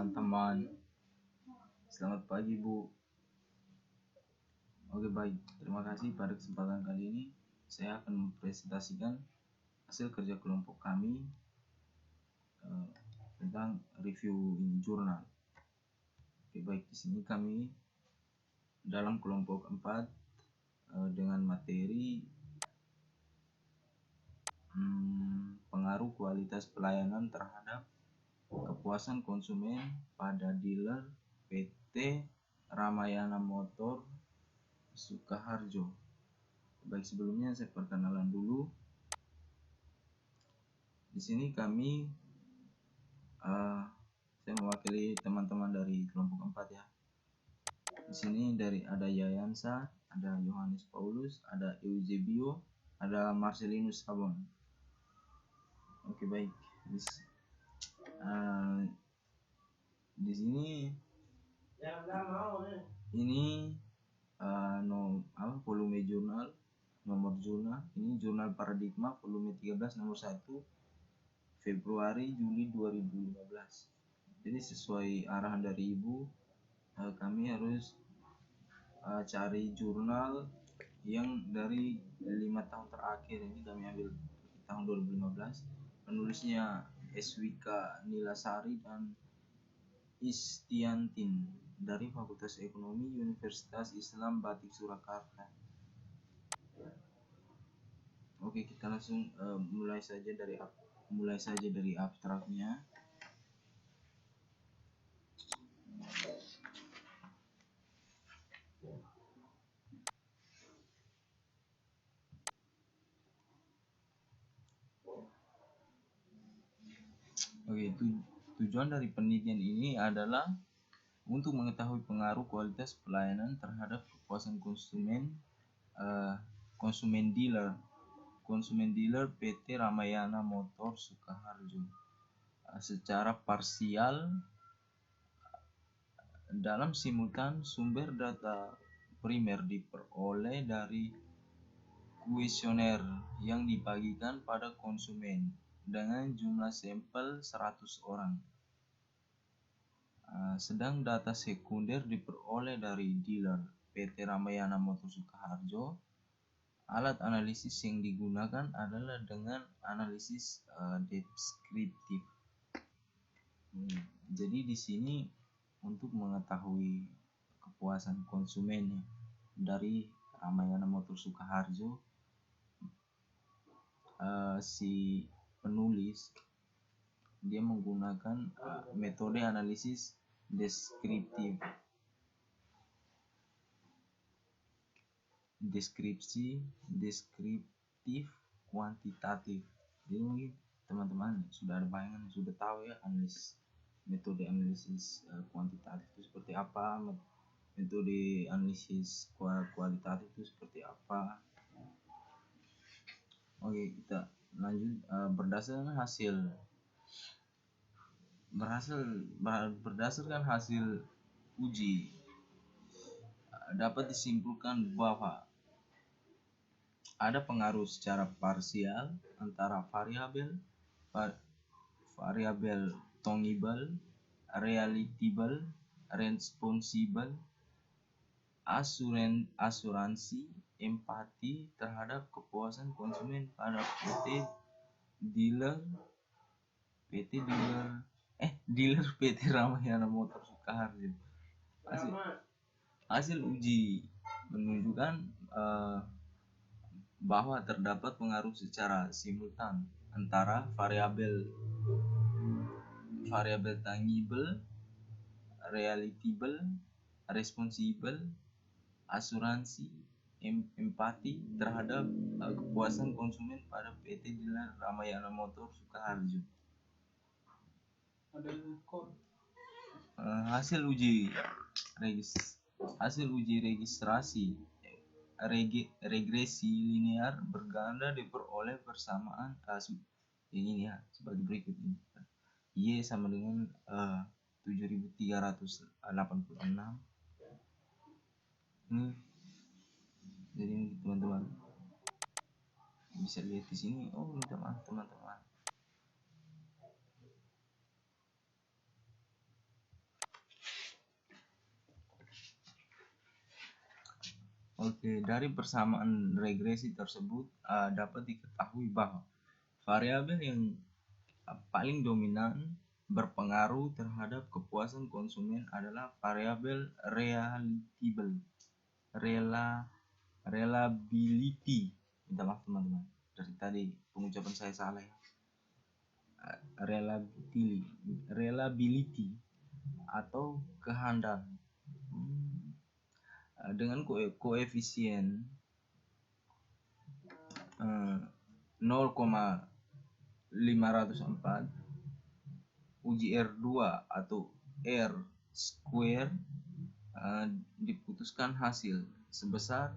teman-teman. Selamat pagi, Bu. Oke, baik. Terima kasih. Pada kesempatan kali ini saya akan mempresentasikan hasil kerja kelompok kami tentang review jurnal. Oke, baik. Di sini kami dalam kelompok 4 dengan materi pengaruh kualitas pelayanan terhadap kepuasan konsumen pada dealer PT Ramayana Motor Sukaharjo. Baik, sebelumnya saya perkenalan dulu. Di sini kami saya mewakili teman-teman dari kelompok 4 ya. Di sini ada Yayansa, ada Yohanes Paulus, ada Eusebio, ada Marcelinus Sabon. Oke, baik. Di sini ini volume jurnal, nomor jurnal. Ini jurnal Paradigma volume 13 nomor 1 Februari Juli 2015. Jadi sesuai arahan dari Ibu, kami harus cari jurnal yang dari 5 tahun terakhir. Ini kami ambil tahun 2015. Penulisnya Eswika Nilasari dan Istiantin dari Fakultas Ekonomi Universitas Islam Batik Surakarta. Oke, kita langsung mulai saja dari abstraknya. Oke, tujuan dari penelitian ini adalah untuk mengetahui pengaruh kualitas pelayanan terhadap kepuasan konsumen dealer PT Ramayana Motor Sukaharjo secara parsial dalam simultan. Sumber data primer diperoleh dari kuesioner yang dibagikan pada konsumen dengan jumlah sampel 100 orang. Sedang data sekunder diperoleh dari dealer PT Ramayana Motor Sukaharjo. Alat analisis yang digunakan adalah dengan analisis deskriptif. Jadi di sini untuk mengetahui kepuasan konsumen dari Ramayana Motor Sukaharjo, si penulis dia menggunakan metode analisis deskriptif, kuantitatif. Jadi mungkin teman-teman sudah ada bayangan, sudah tahu ya metode analisis kuantitatif itu seperti apa, metode analisis kualitatif itu seperti apa. Oke, kita lanjut. Berdasarkan hasil uji dapat disimpulkan bahwa ada pengaruh secara parsial antara variabel tongibel, realitable, responsibel, asuransi, empati terhadap kepuasan konsumen pada dealer PT Ramayana Motor Sukaharjo. Hasil uji menunjukkan bahwa terdapat pengaruh secara simultan antara variabel tangible, realitable, responsibel, asuransi, empati terhadap kepuasan konsumen pada PT dealer Ramayana Motor Sukaharjo. Hasil uji regresi linear berganda diperoleh bersamaan ini ya, sebagai berikut ini. Y sama dengan 7.386. Jadi teman-teman bisa lihat di sini. Minta maaf teman-teman. Oke, dari persamaan regresi tersebut dapat diketahui bahwa variabel yang paling dominan berpengaruh terhadap kepuasan konsumen adalah variabel reliability. Minta maaf teman-teman, dari tadi pengucapan saya salah ya. Reliability atau kehandalan dengan koefisien 0,504, uji R2 atau R square diputuskan hasil sebesar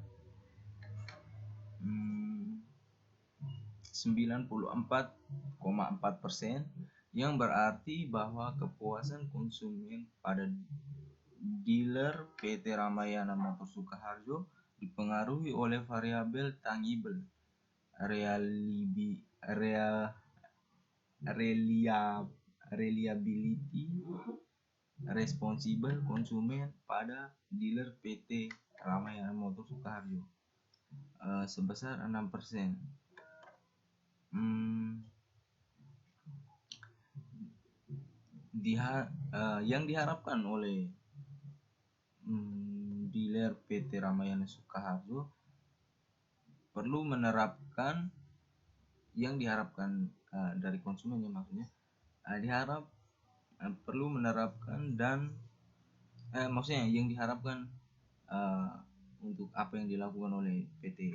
94,4%, yang berarti bahwa kepuasan konsumen pada dealer PT Ramayana Motor Sukaharjo dipengaruhi oleh variabel tangible, reliability, responsible konsumen pada dealer PT Ramayana Motor Sukaharjo sebesar 6%. Yang diharapkan oleh dealer PT Ramayana Sukaharjo perlu menerapkan yang diharapkan dari konsumen ya, maksudnya perlu menerapkan dan maksudnya yang diharapkan untuk apa yang dilakukan oleh PT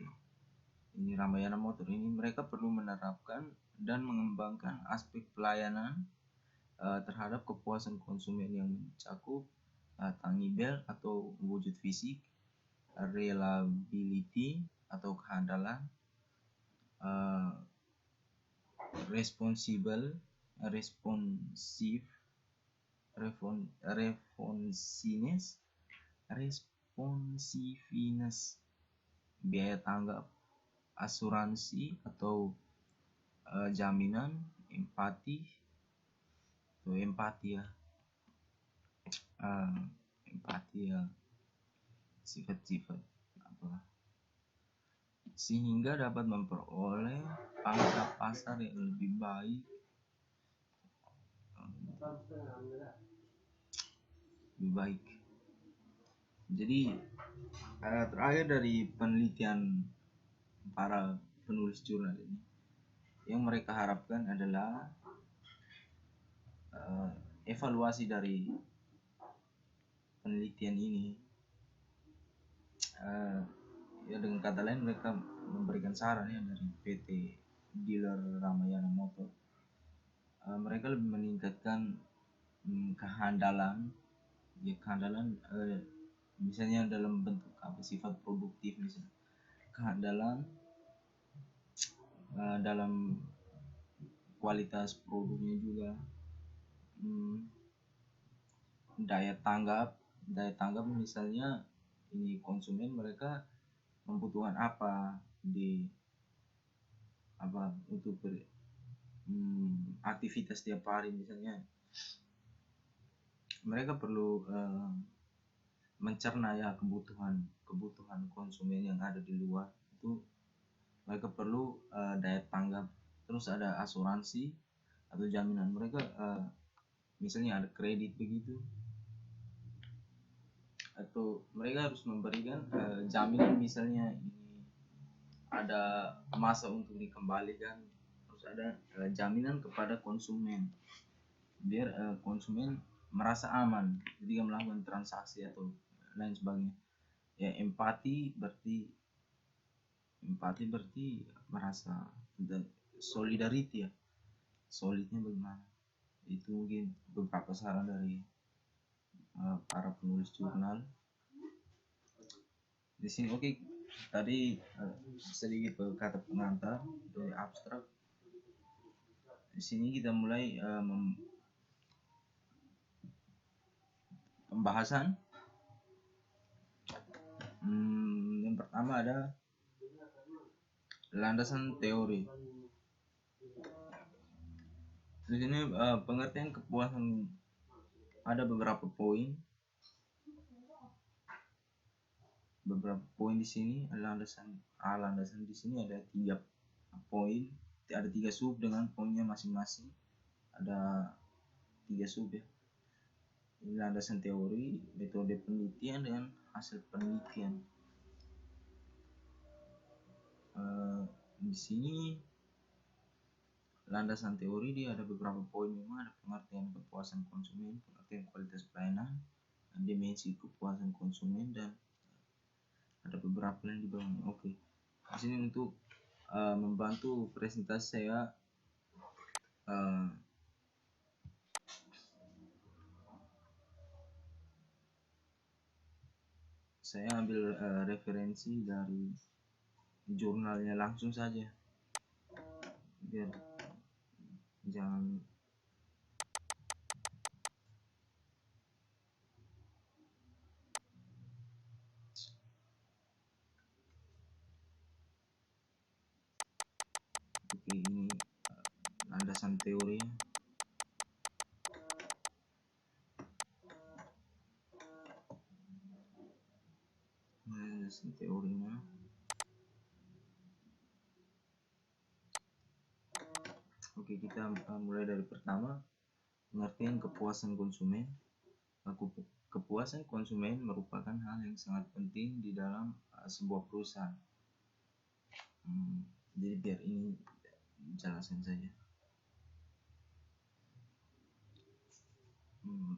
ini Ramayana Motor ini, mereka perlu menerapkan dan mengembangkan aspek pelayanan terhadap kepuasan konsumen yang mencakup tangible atau wujud fisik, reliability atau kehandalan, responsiveness, biaya tanggap, asuransi atau jaminan, empati ya, sifat-sifat apa, sehingga dapat memperoleh pangsa pasar yang lebih baik. Jadi terakhir dari penelitian para penulis jurnal ini, yang mereka harapkan adalah evaluasi dari penelitian ini. Ya dengan kata lain, mereka memberikan saran ya dari PT dealer Ramayana Motor. Mereka lebih meningkatkan kehandalan misalnya dalam bentuk apa, sifat produktif, misalnya kehandalan dalam kualitas produknya juga, daya tanggap misalnya ini konsumen mereka membutuhkan apa untuk aktivitas tiap hari, misalnya mereka perlu mencerna ya kebutuhan konsumen yang ada di luar itu. Mereka perlu daya tanggap, terus ada asuransi atau jaminan. Mereka misalnya ada kredit begitu, atau mereka harus memberikan jaminan, misalnya ini ada masa untuk dikembalikan, harus ada jaminan kepada konsumen biar konsumen merasa aman ketika melakukan transaksi atau lain sebagainya. Ya, empati berarti merasa, dan solidarity ya, solidnya bagaimana. Itu mungkin beberapa saran dari para penulis jurnal di sini. Oke, tadi sedikit kata pengantar dari abstrak. Di sini kita mulai pembahasan. Yang pertama ada landasan teori. Di sini pengertian kepuasan ada beberapa poin. beberapa poin di sini. Landasan di sini ada 3 poin, ada 3 sub dengan poinnya masing-masing. Ada 3 sub ya. Ini landasan teori, metode penelitian, dan hasil penelitian. Di sini landasan teori dia ada beberapa poin, memang ada pengertian kepuasan konsumen, pengertian kualitas pelayanan, dimensi kepuasan konsumen, dan ada beberapa yang dibangun. Oke. Di sini untuk membantu presentasi saya ambil referensi dari jurnalnya langsung saja, biar jangan oke. Ini landasan teori. Landasan teorinya. Oke, kita mulai dari pertama, pengertian kepuasan konsumen. Kepuasan konsumen merupakan hal yang sangat penting di dalam sebuah perusahaan. Jadi biar ini jelaskan saja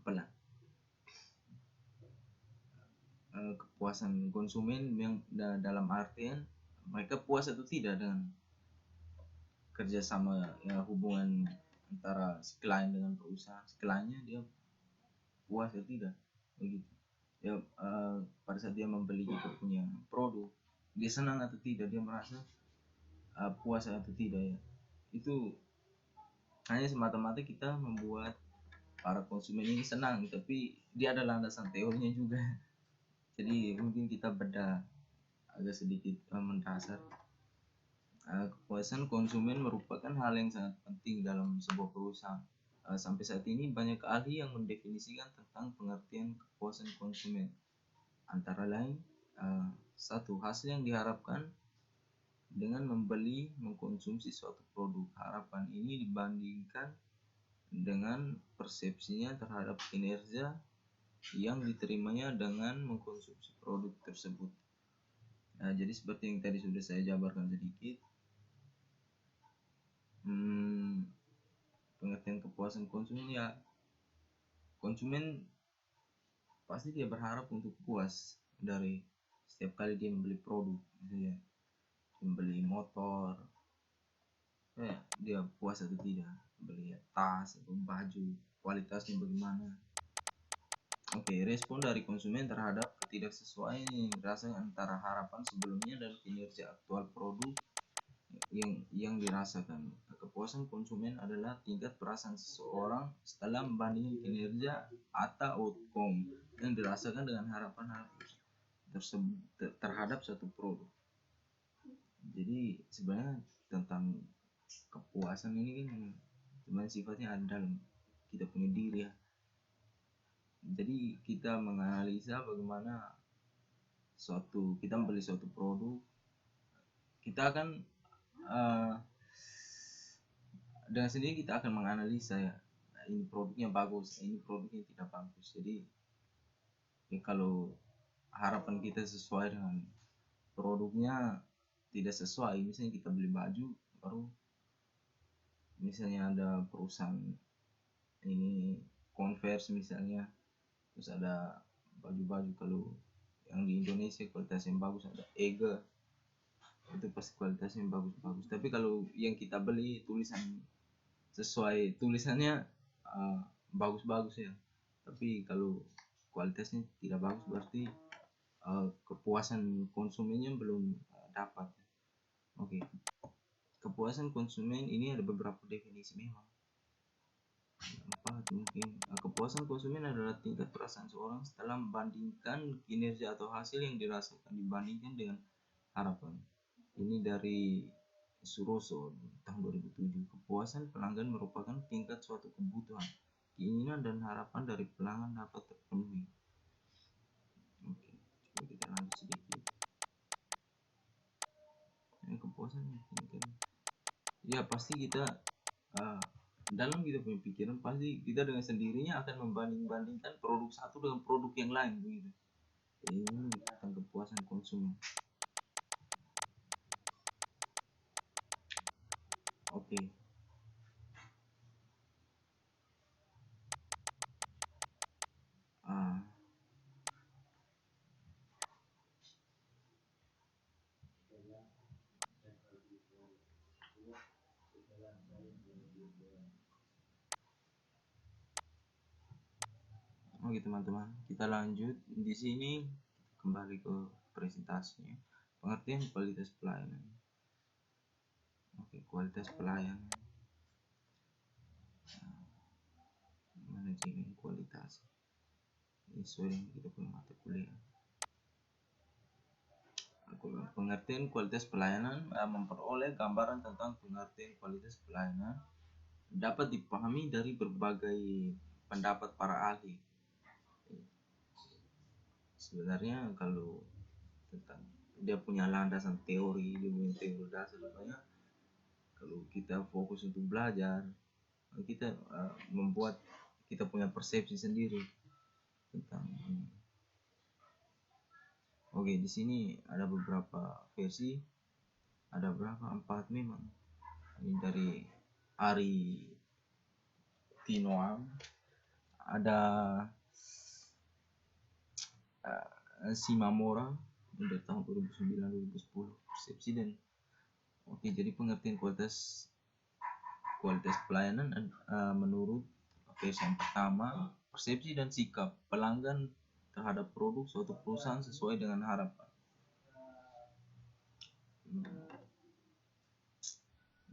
pelan. Kepuasan konsumen yang dalam artian mereka puas atau tidak dengan kerjasama ya, hubungan antara si klien dengan perusahaan. Si kliennya dia puas atau tidak, begitu ya. Pada saat dia membeli kita punya produk, dia senang atau tidak, dia merasa puas atau tidak ya. Itu hanya semata-mata kita membuat para konsumen ini senang, tapi dia ada landasan teorinya juga. Jadi mungkin kita beda agak sedikit mendasar. Kepuasan konsumen merupakan hal yang sangat penting dalam sebuah perusahaan. Sampai saat ini banyak ahli yang mendefinisikan tentang pengertian kepuasan konsumen. Antara lain, satu, hasil yang diharapkan dengan membeli mengkonsumsi suatu produk. Harapan ini dibandingkan dengan persepsinya terhadap kinerja yang diterimanya dengan mengkonsumsi produk tersebut. Jadi seperti yang tadi sudah saya jabarkan sedikit, pengertian kepuasan konsumen ya, konsumen pasti dia berharap untuk puas dari setiap kali dia membeli produk, misalnya membeli motor, dia puas atau tidak, beli tas atau baju, kualitasnya bagaimana. Oke, respon dari konsumen terhadap ketidaksesuaian yang dirasakan antara harapan sebelumnya dan kinerja aktual produk yang dirasakan. Kepuasan konsumen adalah tingkat perasaan seseorang setelah membandingkan kinerja atau outcome yang dirasakan dengan harapan tersebut terhadap suatu produk. Jadi sebenarnya tentang kepuasan ini kan sebenarnya sifatnya ada dalam kita punya diri ya. Jadi kita menganalisa bagaimana kita membeli suatu produk, kita akan dengan sendiri kita akan menganalisa ya, ini produknya bagus, ini produknya tidak bagus. Jadi ya, kalau harapan kita sesuai dengan produknya tidak sesuai, misalnya kita beli baju baru, misalnya ada perusahaan ini Converse misalnya, terus ada baju-baju kalau yang di Indonesia kualitas yang bagus ada EGA, itu pasti kualitasnya bagus-bagus. Tapi kalau yang kita beli tulisan sesuai tulisannya bagus-bagus ya, tapi kalau kualitasnya tidak bagus, berarti kepuasan konsumennya belum dapat. Oke. Kepuasan konsumen ini ada beberapa definisi memang. Mungkin kepuasan konsumen adalah tingkat perasaan seorang setelah membandingkan kinerja atau hasil yang dirasakan dibandingkan dengan harapan. Ini dari Suroso tahun 2007. Kepuasan pelanggan merupakan tingkat suatu kebutuhan, keinginan dan harapan dari pelanggan dapat terpenuhi. Oke, coba kita lanjut sedikit. ya pasti kita dalam kita punya pikiran pasti kita dengan sendirinya akan membanding-bandingkan produk satu dengan produk yang lain begitu. Ini tentang kepuasan konsumen. Oke. Oke teman-teman, kita lanjut di sini, kembali ke presentasinya. Pengertian kualitas pelayanan. Oke, kualitas pelayanan. Manajemen kualitas. Ini sesuai dengan kita punya mata kuliah. Pengertian kualitas pelayanan memperoleh gambaran tentang pengertian kualitas pelayanan dapat dipahami dari berbagai pendapat para ahli. Sebenarnya kalau tentang dia punya landasan teori, dia punya teori dasar banyak. Kalau kita fokus untuk belajar, kita membuat kita punya persepsi sendiri tentang ini. Oke, di sini ada beberapa versi, ada berapa? 4 memang. Ini dari Ari Tinoam, ada Simamora dari tahun 2009-2010 persepsi dan oke, jadi pengertian kualitas pelayanan menurut versi yang pertama, persepsi dan sikap pelanggan terhadap produk suatu perusahaan sesuai dengan harapan.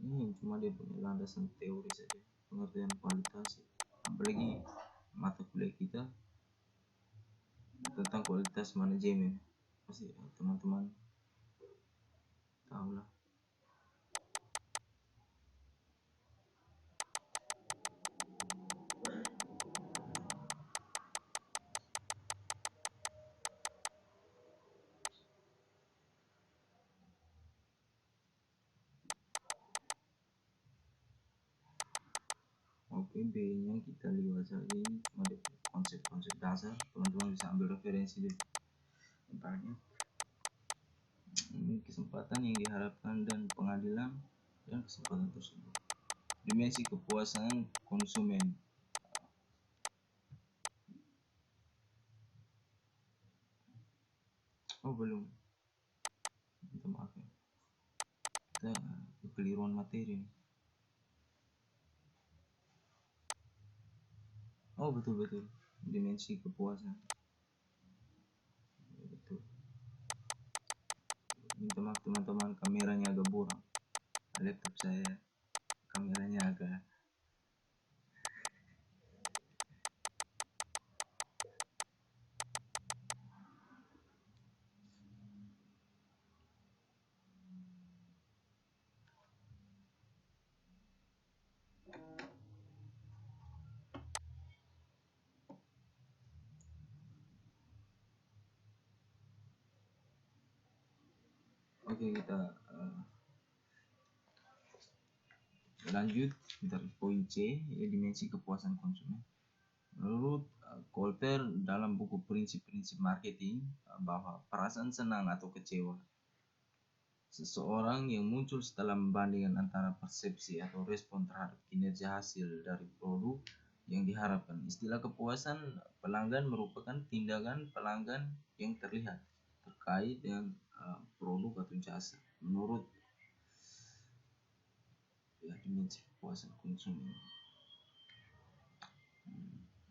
Ini cuma dia punya landasan teori saja, pengertian kualitas. Apalagi mata kuliah kita tentang kualitas manajemen, pasti teman-teman tahu lah. Oke, B-nya kita lihat saja, ini cuma konsep-konsep dasar, teman-teman bisa ambil referensi dari banyak. Ini kesempatan yang diharapkan dan pengadilan dan kesempatan tersebut. Dimensi kepuasan konsumen. Oh belum, minta maaf ya, kita kekeliruan materi nih. Oh betul, dimensi kepuasan, betul. Minta maaf teman-teman, kameranya agak buram, laptop saya kameranya agak oke, kita lanjut dari poin C, ya, dimensi kepuasan konsumen. Menurut Kolper dalam buku Prinsip-Prinsip Marketing bahwa perasaan senang atau kecewa seseorang yang muncul setelah membandingkan antara persepsi atau respon terhadap kinerja hasil dari produk yang diharapkan. Istilah kepuasan pelanggan merupakan tindakan pelanggan yang terlihat terkait dengan produk atau jasa. Menurut dimensi kepuasan konsumen.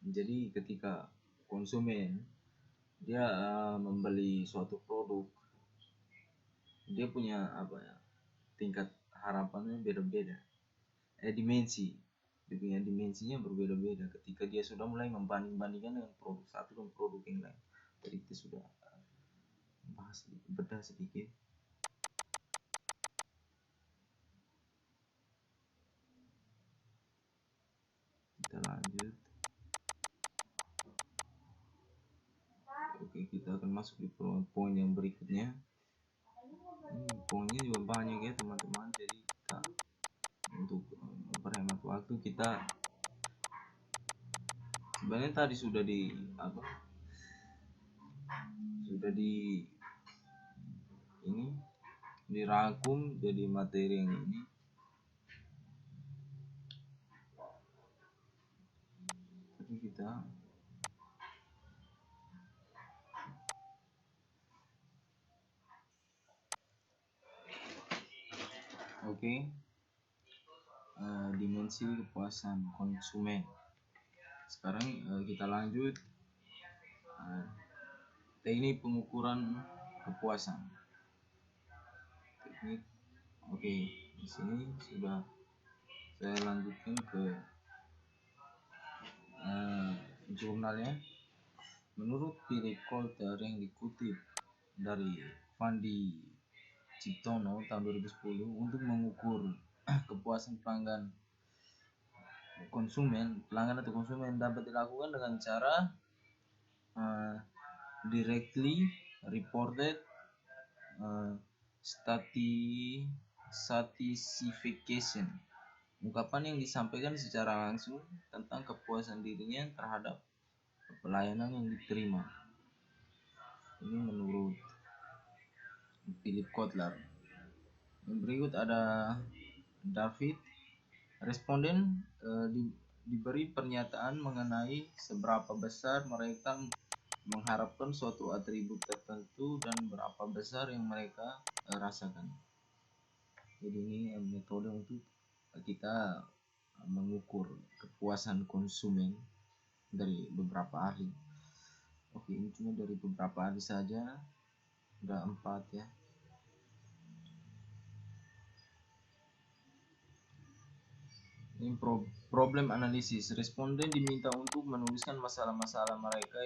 Jadi ketika konsumen dia membeli suatu produk, dia punya tingkat harapannya beda-beda. Dimensi, dia punya dimensinya berbeda-beda ketika dia sudah mulai membanding-bandingkan dengan produk satu dan produk yang lain. Jadi kita sudah bahas bedah sedikit. Kita lanjut. Oke, kita akan masuk di poin yang berikutnya. Poinnya juga banyak ya teman-teman, jadi kita untuk memperhemat waktu kita sebenarnya tadi sudah ini dirangkum jadi materi yang ini. Tapi kita dimensi kepuasan konsumen. Sekarang kita lanjut teknik pengukuran kepuasan. Teknik. Di sini sudah saya lanjutkan ke jurnalnya. Menurut Philip Coulter yang dikutip dari Fandi Ciptono tahun 2010, untuk mengukur kepuasan pelanggan atau konsumen dapat dilakukan dengan cara directly reported satisfaction, ungkapan yang disampaikan secara langsung tentang kepuasan dirinya terhadap pelayanan yang diterima. Ini menurut Philip Kotler. Yang berikut ada David. Responden diberi pernyataan mengenai seberapa besar mereka mengharapkan suatu atribut tertentu dan berapa besar yang mereka rasakan. Jadi ini metode untuk kita mengukur kepuasan konsumen dari beberapa ahli. Ini cuma dari beberapa ahli saja, udah 4 ya. Ini problem analisis. Responden diminta untuk menuliskan masalah-masalah mereka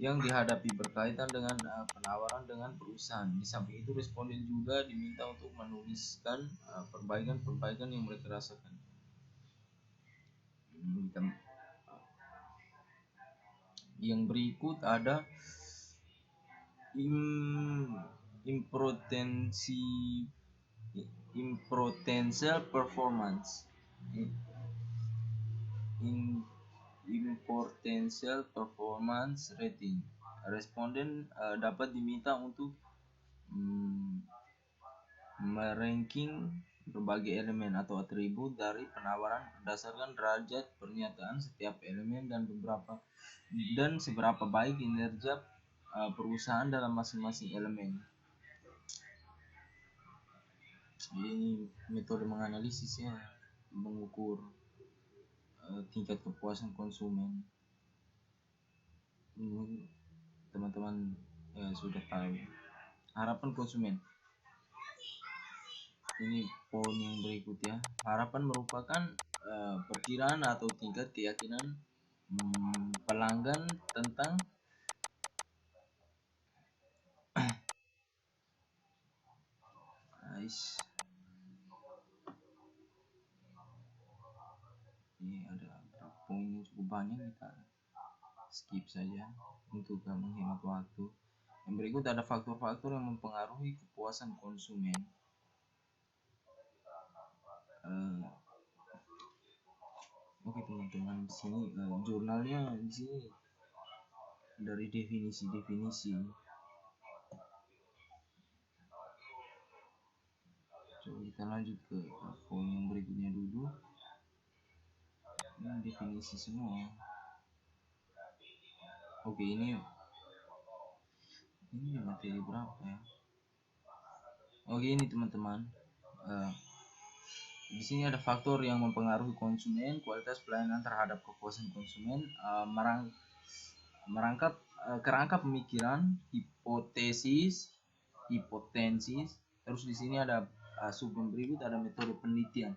yang dihadapi berkaitan dengan penawaran dengan perusahaan. Di samping itu, responden juga diminta untuk menuliskan perbaikan-perbaikan yang mereka rasakan. Yang berikut ada impotential performance. Impotential performance rating. Responden dapat diminta untuk meranking berbagai elemen atau atribut dari penawaran berdasarkan derajat pernyataan setiap elemen dan seberapa baik kinerja perusahaan dalam masing-masing elemen. Ini metode menganalisisnya, mengukur tingkat kepuasan konsumen. Teman-teman sudah tahu. Harapan konsumen. Ini poin yang berikutnya. Harapan merupakan perkiraan atau tingkat keyakinan pelanggan tentang ini ada beberapa poin yang cukup banyak, kita skip saja untuk menghemat waktu. Yang berikut ada faktor-faktor yang mempengaruhi kepuasan konsumen. Teman-teman, di sini jurnalnya di sini dari definisi. Coba kita lanjut ke poin yang berikutnya dulu. Ini definisi semua. Ini materi berapa ya? Ini teman-teman. Di sini ada faktor yang mempengaruhi konsumen, kualitas pelayanan terhadap kepuasan konsumen, kerangka pemikiran, hipotensis. Terus di sini ada sub berikut ada metode penelitian.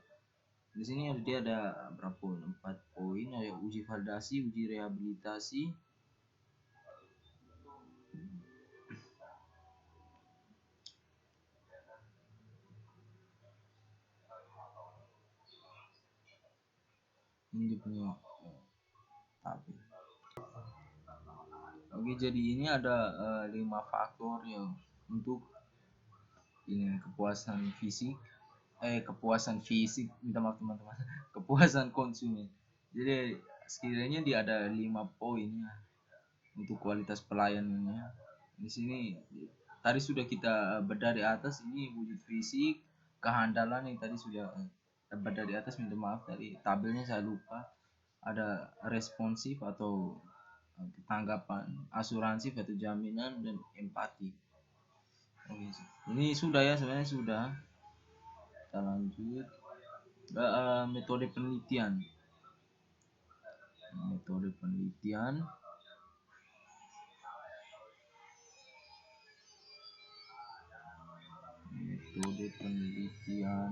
Di sini dia ada berapa poin? 4 poin. Ada uji validasi, uji rehabilitasi, ini punya jadi ini ada 5 faktor yang untuk ini kepuasan fisik, kepuasan fisik, minta maaf teman-teman, kepuasan konsumen. Jadi sekiranya dia ada 5 poin ya untuk kualitas pelayanannya. Di sini tadi sudah kita bedah di atas, ini wujud fisik, kehandalan yang tadi sudah bedah di atas, minta maaf tadi tabelnya saya lupa. Ada responsif atau tanggapan, asuransi atau jaminan, dan empati. Oke, ini sudah ya, sebenarnya sudah. Kita lanjut. Metode penelitian. Metode penelitian. Metode penelitian.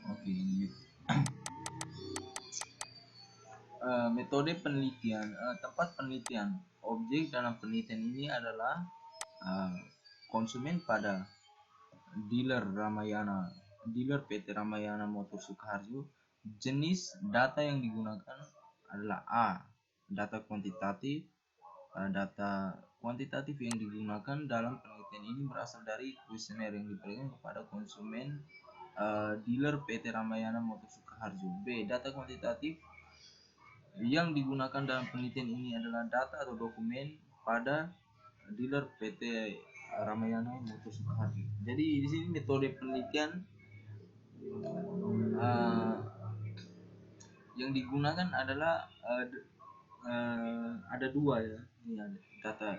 Oke, metode penelitian. Tempat penelitian. Objek dalam penelitian ini adalah konsumen pada dealer PT Ramayana Motor Sukoharjo. Jenis data yang digunakan adalah A. Data kuantitatif. Data kuantitatif yang digunakan dalam penelitian ini berasal dari kuesioner yang diberikan kepada konsumen dealer PT Ramayana Motor Sukoharjo. B. Data kuantitatif yang digunakan dalam penelitian ini adalah data atau dokumen pada dealer PT Ramayana Motor Sukoharjo. Jadi di sini metode penelitian yang digunakan adalah ada dua ya. Ini ada data.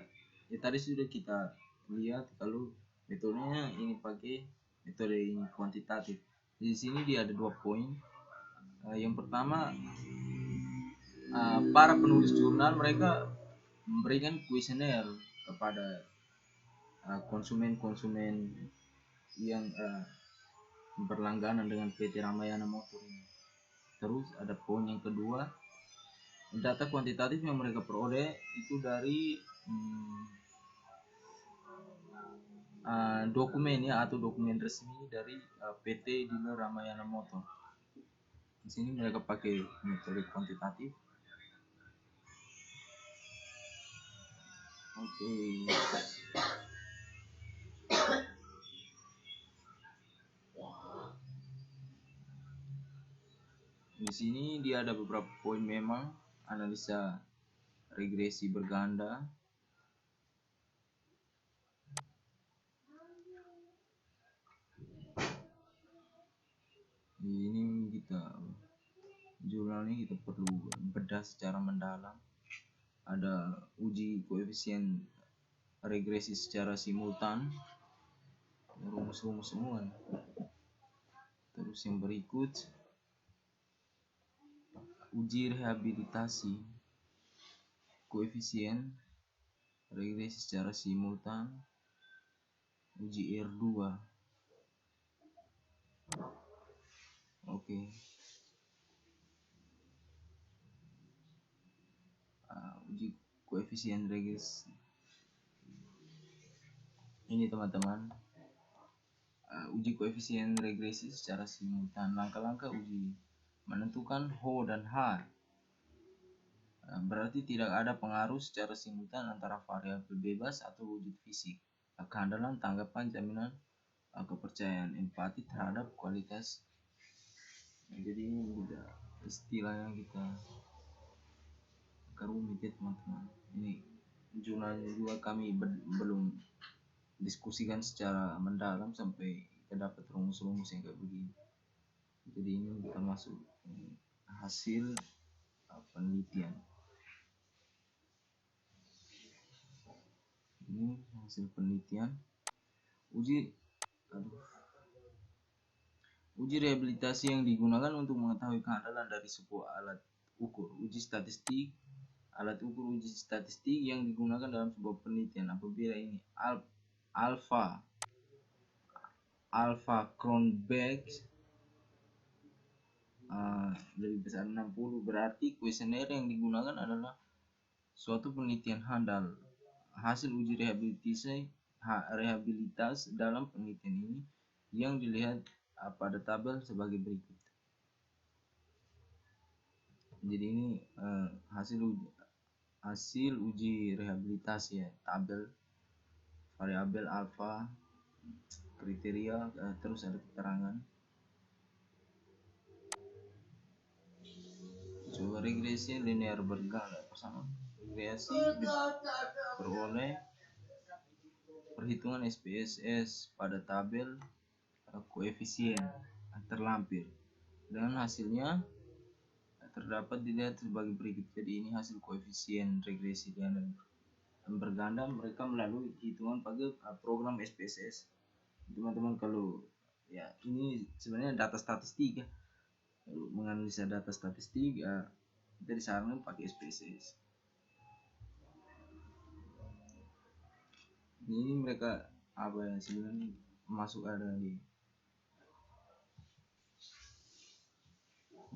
Ya tadi sudah kita lihat kalau metodenya ini pakai metode ini kuantitatif. Di sini dia ada 2 poin. Yang pertama, para penulis jurnal mereka memberikan kuesioner kepada konsumen-konsumen yang berlangganan dengan PT Ramayana Motor ini. Terus ada poin yang kedua, data kuantitatif yang mereka peroleh itu dari dokumen ya, atau dokumen resmi dari PT Dealer Ramayana Motor. Di sini mereka pakai metode kuantitatif. Oke. Di sini dia ada beberapa poin memang, analisa regresi berganda. Ini jurnal ini kita perlu bedah secara mendalam. Ada uji koefisien regresi secara simultan, rumus-rumus semua. Terus yang berikut, uji rehabilitasi koefisien regresi secara simultan, uji R2. Oke. Uji koefisien regresi ini teman-teman, uji koefisien regresi secara simultan. Langkah-langkah uji: menentukan Ho dan H. Berarti tidak ada pengaruh secara simultan antara variabel bebas atau wujud fisik. Kehandalan, tanggapan, jaminan, kepercayaan, empati terhadap kualitas. Jadi ini juga istilahnya kita rumit ya teman-teman. Ini jurnalnya juga kami belum diskusikan secara mendalam sampai kita dapat rumus-rumus yang kayak begini. Jadi ini termasuk hasil penelitian. Ini hasil penelitian. Uji rehabilitasi yang digunakan untuk mengetahui kehandalan dari sebuah alat ukur. Uji statistik. Alat ukur uji statistik yang digunakan dalam sebuah penelitian apabila ini alpha Kronberg lebih besar 60, berarti kuesioner yang digunakan adalah suatu penelitian handal. Hasil uji rehabilitas dalam penelitian ini yang dilihat pada tabel sebagai berikut. Jadi ini hasil uji rehabilitasi ya, tabel variabel alfa, kriteria, terus ada keterangan. Coba regresi linear berganda bersama regresi beroleh perhitungan SPSS pada tabel koefisien terlampir dan hasilnya terdapat dilihat sebagai berikut. Jadi ini hasil koefisien regresi linear berganda mereka melalui hitungan pakai program SPSS. Teman-teman kalau ya ini sebenarnya data statistik ya, menganalisa data statistik kita disarankan pakai SPSS. Ini mereka apa ya sebenarnya masuk ada di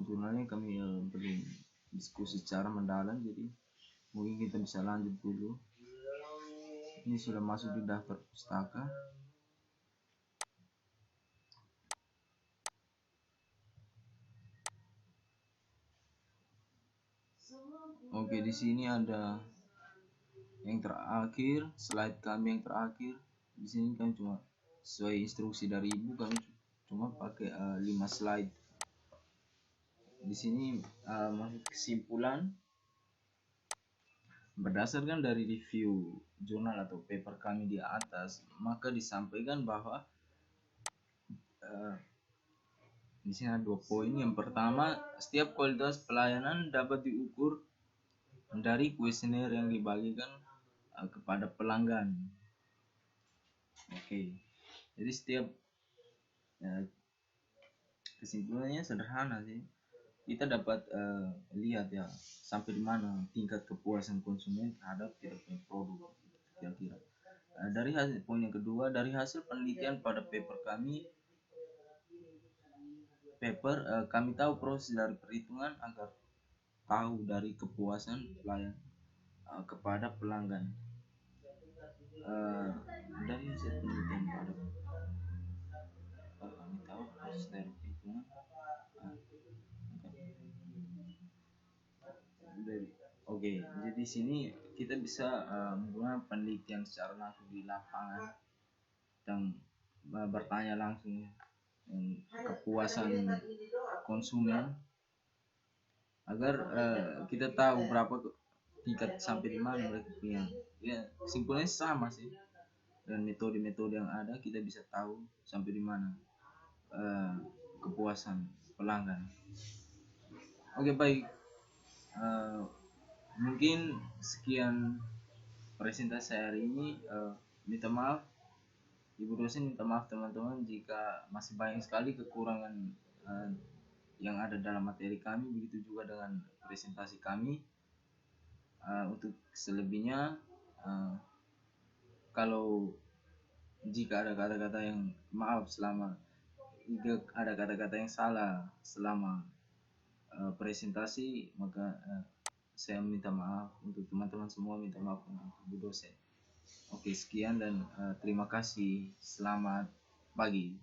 jurnalnya, kami belum diskusi secara mendalam, jadi mungkin kita bisa lanjut dulu. Ini sudah masuk di daftar pustaka. Oke, di sini ada yang terakhir, slide kami yang terakhir. Di sini kami cuma sesuai instruksi dari ibu, kami cuma pakai 5 slide. Di sini masuk kesimpulan berdasarkan dari review jurnal atau paper kami di atas, maka disampaikan bahwa di sini ada 2 poin. Yang pertama, setiap kualitas pelayanan dapat diukur dari kuesioner yang dibagikan kepada pelanggan. Oke. Jadi setiap kesimpulannya sederhana sih. Kita dapat lihat ya sampai di mana tingkat kepuasan konsumen terhadap produk kira-kira. Dari hasil poin yang kedua, dari hasil penelitian pada paper kami, kami tahu proses dari perhitungan agar tahu dari kepuasan pelayan kepada pelanggan. Dari hasil penelitian pada kami tahu proses dari perhitungan Oke, jadi di sini kita bisa menggunakan penelitian secara langsung di lapangan dan bertanya langsung kepuasan konsumen agar kita tahu berapa tingkat sampai di mana mereka punya. Ya, kesimpulannya sama sih. Dan metode-metode yang ada kita bisa tahu sampai di mana kepuasan pelanggan. Oke, baik. Mungkin sekian presentasi hari ini. Minta maaf ibu dosen, minta maaf teman-teman jika masih banyak sekali kekurangan yang ada dalam materi kami, begitu juga dengan presentasi kami. Untuk selebihnya, kalau jika ada kata-kata yang jika ada kata-kata yang salah selama presentasi, maka saya minta maaf. Untuk teman-teman semua minta maaf untuk Bu dosen. Oke, sekian dan terima kasih. Selamat pagi.